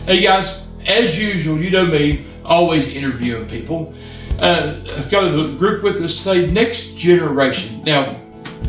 Hey guys, as usual, you know me, always interviewing people. I've got a group with us today, Next Generation. Now,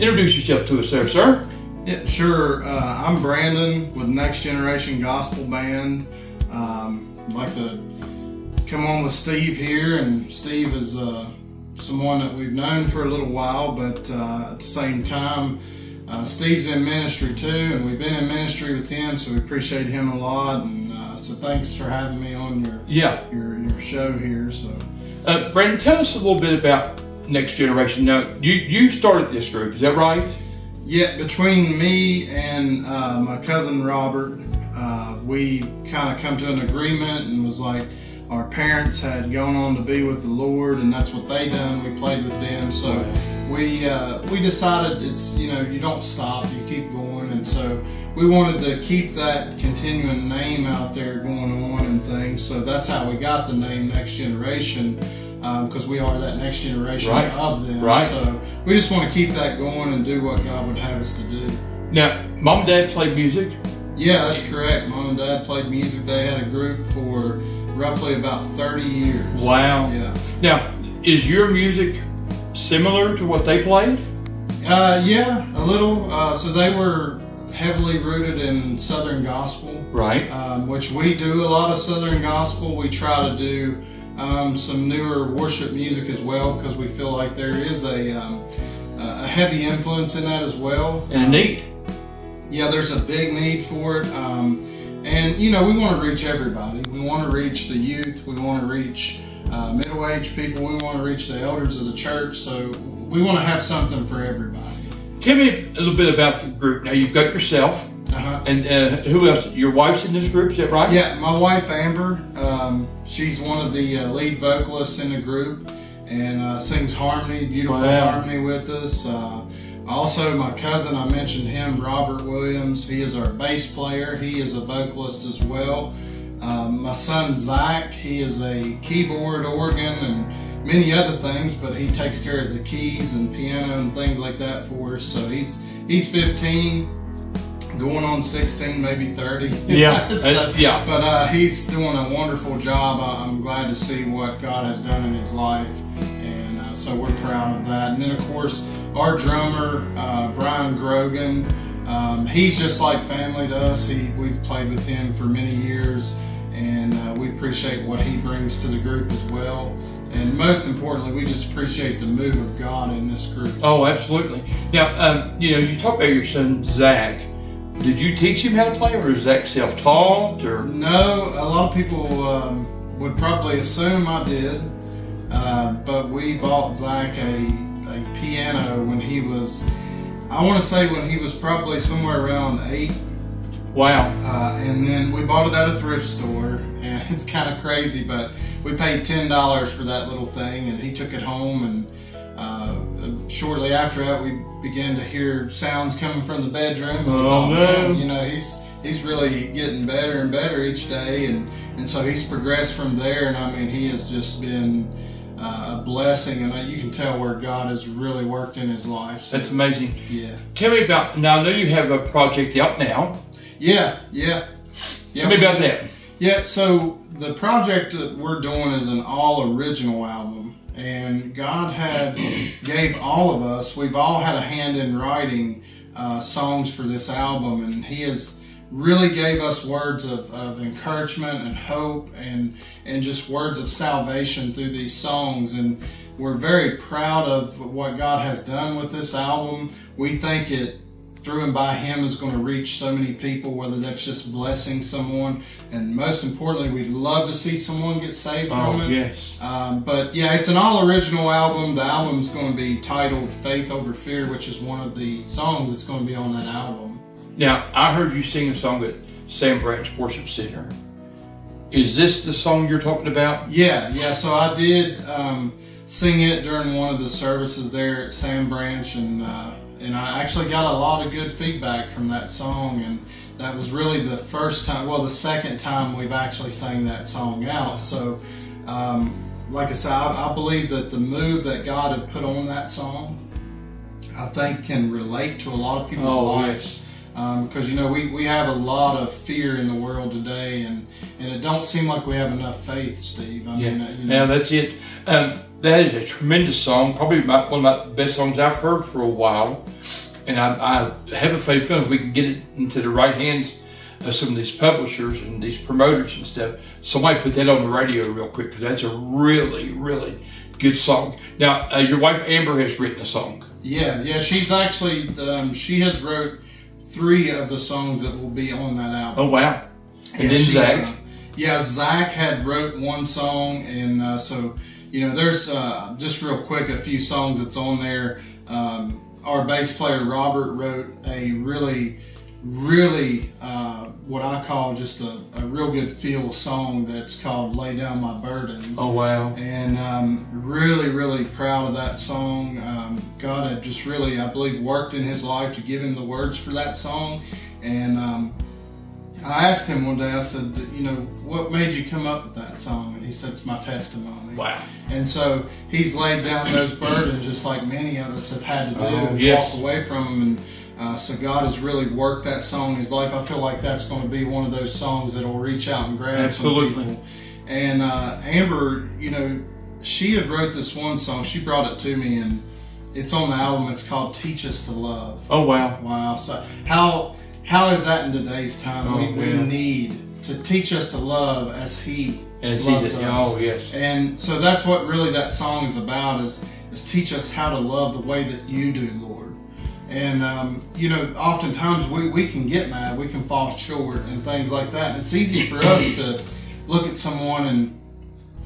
introduce yourself to us there, sir. Yeah, sure. I'm Brandon with Next Generation Gospel Band. I'd like to come on with Steve here, and Steve is someone that we've known for a little while, but at the same time, Steve's in ministry too, and we've been in ministry with him, so we appreciate him a lot. And so thanks for having me on your show here. So, Brandon, tell us a little bit about Next Generation. Now, you started this group, is that right? Yeah, between me and my cousin Robert, we kind of come to an agreement, and was like, our parents had gone on to be with the Lord, and that's what they done. We played with them, so we decided it's, you don't stop, you keep going, and so we wanted to keep that continuing name out there going on and things. So that's how we got the name Next Generation, because we are that next generation of them. Right. So we just want to keep that going and do what God would have us to do. Now, Mom and Dad played music? Yeah, that's correct. Mom and Dad played music. They had a group for roughly about 30 years. Wow. Yeah. Now, is your music similar to what they played? Yeah, a little. So they were heavily rooted in Southern gospel. Right. Which we do a lot of Southern gospel. We try to do some newer worship music as well, because we feel like there is a heavy influence in that as well. And a need. Yeah, there's a big need for it. And, we want to reach everybody. We want to reach the youth. We want to reach middle-aged people. We want to reach the elders of the church. So we want to have something for everybody. Tell me a little bit about the group. Now, you've got yourself. And who else? Your wife's in this group, is that right? Yeah, my wife, Amber. She's one of the lead vocalists in the group, and sings harmony, beautiful harmony with us. Also, my cousin, I mentioned him, Robert Williams. He is our bass player. He is a vocalist as well. My son, Zach, he is a keyboard, organ, and many other things, but he takes care of the keys and piano and things like that for us. So he's 15, going on 16, maybe 30. Yeah. But he's doing a wonderful job. I'm glad to see what God has done in his life, and so we're proud of that. And then, of course, our drummer, Brian Grogan, he's just like family to us. We've played with him for many years, and we appreciate what he brings to the group as well. And most importantly, we just appreciate the move of God in this group. Oh, absolutely. Now, you talk about your son, Zach. Did you teach him how to play, or is Zach self-taught? Or no, a lot of people would probably assume I did, but we bought Zach a piano when he was, I want to say when he was probably somewhere around 8. Wow. And then we bought it at a thrift store, and it's kind of crazy, but we paid $10 for that little thing, and he took it home, and shortly after that we began to hear sounds coming from the bedroom. Oh, man. He's really getting better and better each day, and so he's progressed from there, and I mean, he has just been a blessing, and you can tell where God has really worked in his life. So, that's amazing. Yeah. Tell me about, now I know you have a project out now. Yeah. Tell me about that. Yeah, so the project that we're doing is an all original album, and God gave all of us, we've all had a hand in writing songs for this album, and he has really gave us words of encouragement and hope, and just words of salvation through these songs. And we're very proud of what God has done with this album. We think it, through and by him, is going to reach so many people, whether that's just blessing someone, and most importantly, we'd love to see someone get saved from it. Yes. But yeah, it's an all original album. The album's going to be titled Faith Over Fear, which is one of the songs that's going to be on that album. Now, I heard you sing a song at Sam Branch Worship Center. Is this the song you're talking about? Yeah. So I did sing it during one of the services there at Sam Branch, and I actually got a lot of good feedback from that song, and that was really the first time, well, the second time we've actually sang that song out. So, like I said, I believe that the move that God had put on that song, I think, can relate to a lot of people's lives. because we have a lot of fear in the world today, and it don't seem like we have enough faith, Steve. I mean, Yeah, that's it. That is a tremendous song, probably one of my best songs I've heard for a while, and I have a faith feeling we can get it into the right hands of some of these publishers and these promoters and stuff. Somebody put that on the radio real quick, because that's a really, really good song. Now, your wife Amber has written a song. Yeah, she's actually she has wrote 3 of the songs that will be on that album. Oh wow! And then Zach. Zach had wrote 1 song, and so there's just real quick a few songs that's on there. Our bass player Robert wrote a really what I call just a real good feel song that's called "Lay Down My Burdens." Oh wow! And really proud of that song. God had just really, I believe, worked in his life to give him the words for that song. And I asked him one day, I said, what made you come up with that song? And he said, it's my testimony. Wow. And so he's laid down those burdens just like many of us have had to do, and yes. walk away from them. And so God has really worked that song in his life. I feel like that's going to be one of those songs that will reach out and grab some people. And Amber, she had wrote this one song. She brought it to me, and it's on the album. It's called "Teach Us to Love." Oh wow! Wow. So how is that in today's time? We need to teach us to love as He loves us. Oh yes. And so that's what really that song is about: is teach us how to love the way that You do, Lord. And oftentimes we can get mad, we can fall short, and things like that. And it's easy for us to look at someone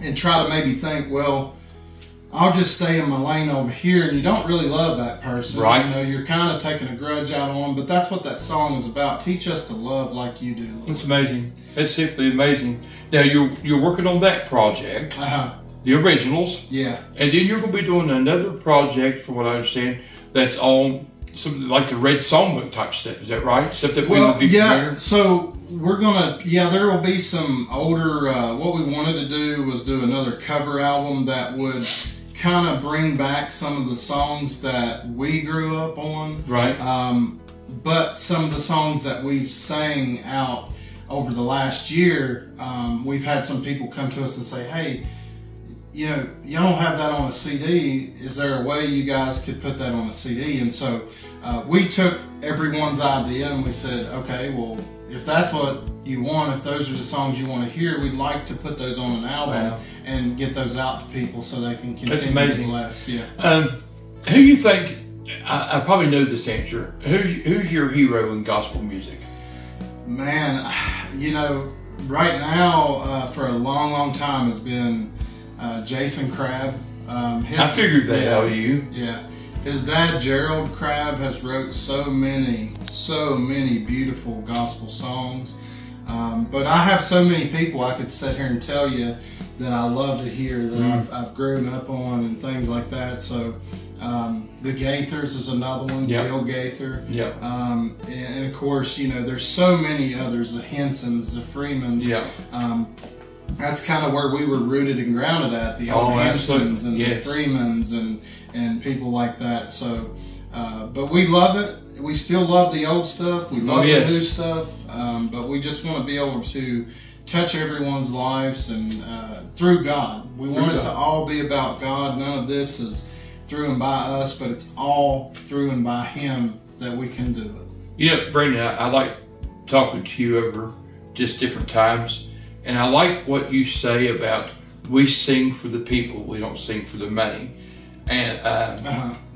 and try to maybe think, well, I'll just stay in my lane over here, and you don't really love that person. Right. You're kind of taking a grudge out on them, but that's what that song is about. Teach us to love like You do, Lord. It's amazing. It's simply amazing. Now, you're working on that project, the originals. Yeah. And then you're going to be doing another project, from what I understand, that's on something like the Red Songbook type stuff. Is that right? Stuff that we would be familiar? So we're going to, there will be some older, what we wanted to do was do another cover album that would kind of bring back some of the songs that we grew up on. Right. But some of the songs that we've sang out over the last year, we've had some people come to us and say, hey, you don't have that on a CD. Is there a way you guys could put that on a CD? And so we took everyone's idea and we said, okay, well, if that's what you want, if those are the songs you want to hear, we'd like to put those on an album and get those out to people so they can continue to bless. Yeah. Who do you think? I probably know this answer. Who's your hero in gospel music? Man, right now for a long time has been Jason Crabb. I figured that out of you. Yeah. His dad, Gerald Crabb, has wrote so many beautiful gospel songs. But I have so many people I could sit here and tell you that I love to hear, that I've grown up on and things like that. So the Gaithers is another one, Bill Gaither. Yeah. And of course, there's so many others, the Hensons, the Freemans. Yeah. That's kind of where we were rooted and grounded at, the old Hensons and the Freemans and people like that. So, but we love it. We still love the old stuff. We love the new stuff. But we just want to be able to touch everyone's lives and through God. We want it to all be about God. None of this is through and by us, but it's all through and by Him that we can do it. Brandon, I like talking to you over just different times. And I like what you say about we sing for the people, we don't sing for the money. And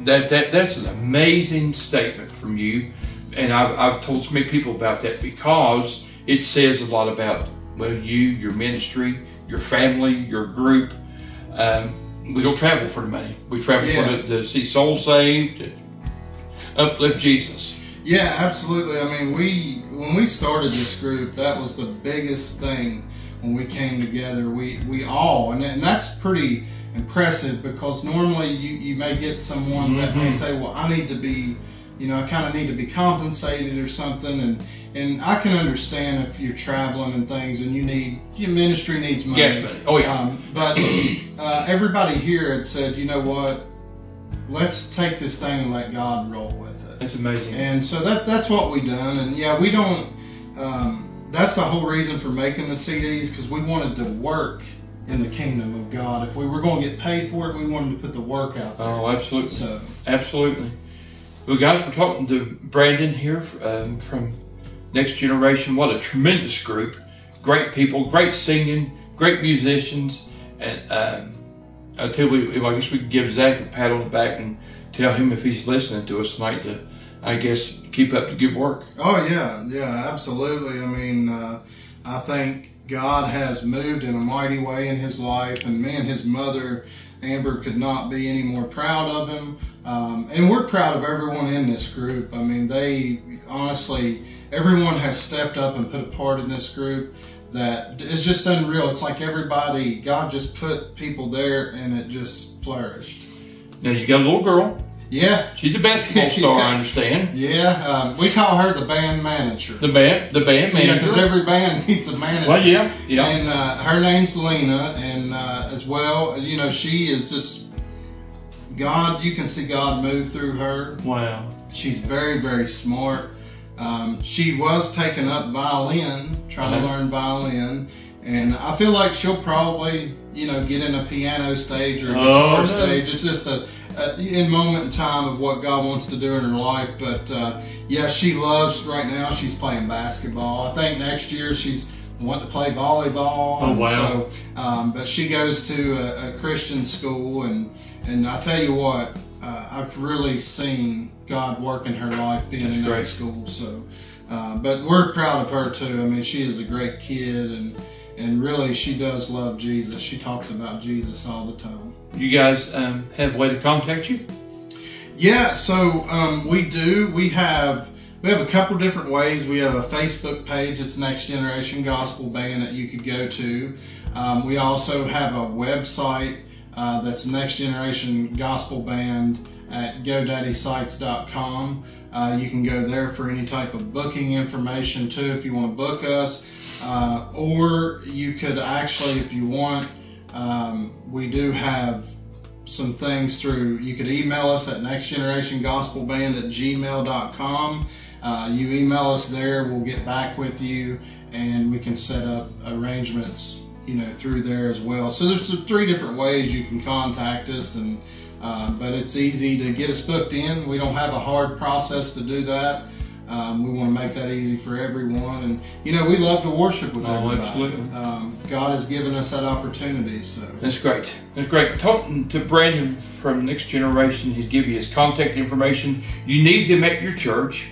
that's an amazing statement from you. And I've told so many people about that because it says a lot about, well, you, your ministry, your family, your group. We don't travel for the money. We travel to see souls saved, to uplift Jesus. Yeah, absolutely. I mean, when we started this group, that was the biggest thing when we came together. We all, and that's pretty impressive because normally you may get someone that may say, well, I need to be, I kind of need to be compensated or something, and I can understand if you're traveling and things and your ministry needs money. Yes, money. Oh yeah. But everybody here had said, you know what? Let's take this thing and let God roll with it. That's amazing. And so that's what we done. And yeah, we don't. That's the whole reason for making the CDs, because we wanted to work in the kingdom of God. If we were going to get paid for it, we wanted to put the work out there. Oh, absolutely. So absolutely. Well, guys, we're talking to Brandon here from Next Generation. What a tremendous group! Great people, great singing, great musicians, and I tell you, I guess we could give Zach a pat on the back and tell him if he's listening to us tonight to, I guess, keep up the good work. Oh yeah, absolutely. I mean, I think God has moved in a mighty way in his life, and me and his mother, Amber, could not be any more proud of him. And we're proud of everyone in this group. I mean, honestly, everyone has stepped up and put a part in this group that is just unreal. It's like everybody, God just put people there and it just flourished. Now, you got a little girl. Yeah. She's a basketball star, I understand. Yeah. We call her the band manager. The band manager. Yeah, because every band needs a manager. Well, yeah. And her name's Lena, and as well, you know, she is just, God, you can see God move through her. Wow. She's very, very smart. She was taking up violin, trying to learn violin, and I feel like she'll probably, you know, get in a piano stage or a guitar stage. It's just in moment in time of what God wants to do in her life. But yeah, she loves, right now she's playing basketball. I think next year she's wanting to play volleyball. Oh, wow. So, but she goes to a Christian school, and I tell you what, I've really seen God work in her life being in that school. So, but we're proud of her too. I mean, she is a great kid, and really she does love Jesus. She talks about Jesus all the time. You guys have a way to contact you? Yeah, so we do. We have a couple different ways. We have a Facebook page. It's Next Generation Gospel Band that you could go to. We also have a website that's Next Generation Gospel Band at GoDaddySites.com. You can go there for any type of booking information too if you want to book us. Or you could actually, if you want, we do have some things through, you could email us at nextgenerationgospelband@gmail.com. You email us there, we'll get back with you, and we can set up arrangements, you know, through there as well. So there's 3 different ways you can contact us, and but it's easy to get us booked in. We don't have a hard process to do that. We want to make that easy for everyone, and you know, we love to worship with everybody. Absolutely. God has given us that opportunity. So that's great. That's great. Talking to Brandon from Next Generation, he's given you his contact information. You need them at your church.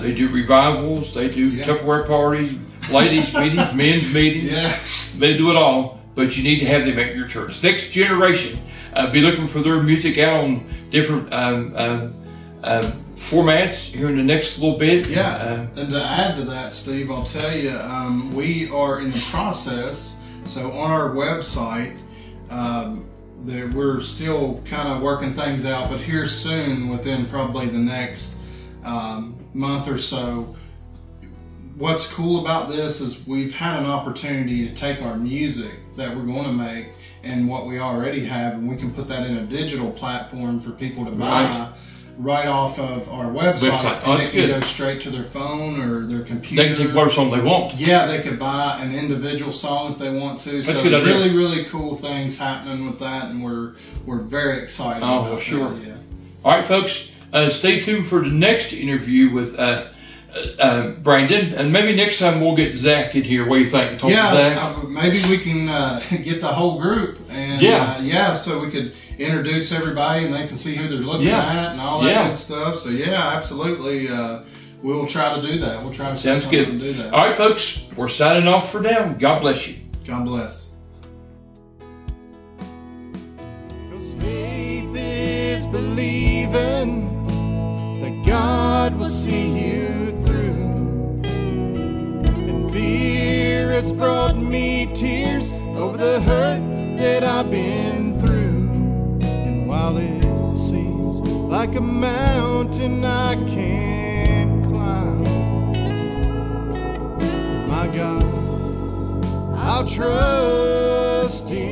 They do revivals. They do Tupperware parties, ladies' meetings, men's meetings. Yeah. They do it all, but you need to have them at your church. Next Generation. Be looking for their music out on different formats here in the next little bit. Yeah, and to add to that, Steve, I'll tell you, we are in the process. So on our website, we're still kind of working things out, but here soon, within probably the next month or so, what's cool about this is we've had an opportunity to take our music that we're going to make and what we already have, and we can put that in a digital platform for people to buy right off of our website. Oh, and that's they can good. go straight to their phone or their computer. They can take whatever song they want. Yeah, they could buy an individual song if they want to. That's so good idea. really, really cool things happening with that, and we're very excited about well, sure. that. Yeah. All right, folks, stay tuned for the next interview with Brandon, and maybe next time we'll get Zach in here. What do you think? Talk to Zach? Maybe we can get the whole group, and so we could introduce everybody, and they can see who they're looking at and all that good stuff. So yeah, absolutely, we'll try to do that. We'll try to Sounds good. And do that. All right, folks, we're signing off for now. God bless you. God bless. 'Cause faith is believing that God will see you through, and fear has brought me tears over the hurt that I've been through. And while it seems like a mountain I can't climb, my God, I'll trust in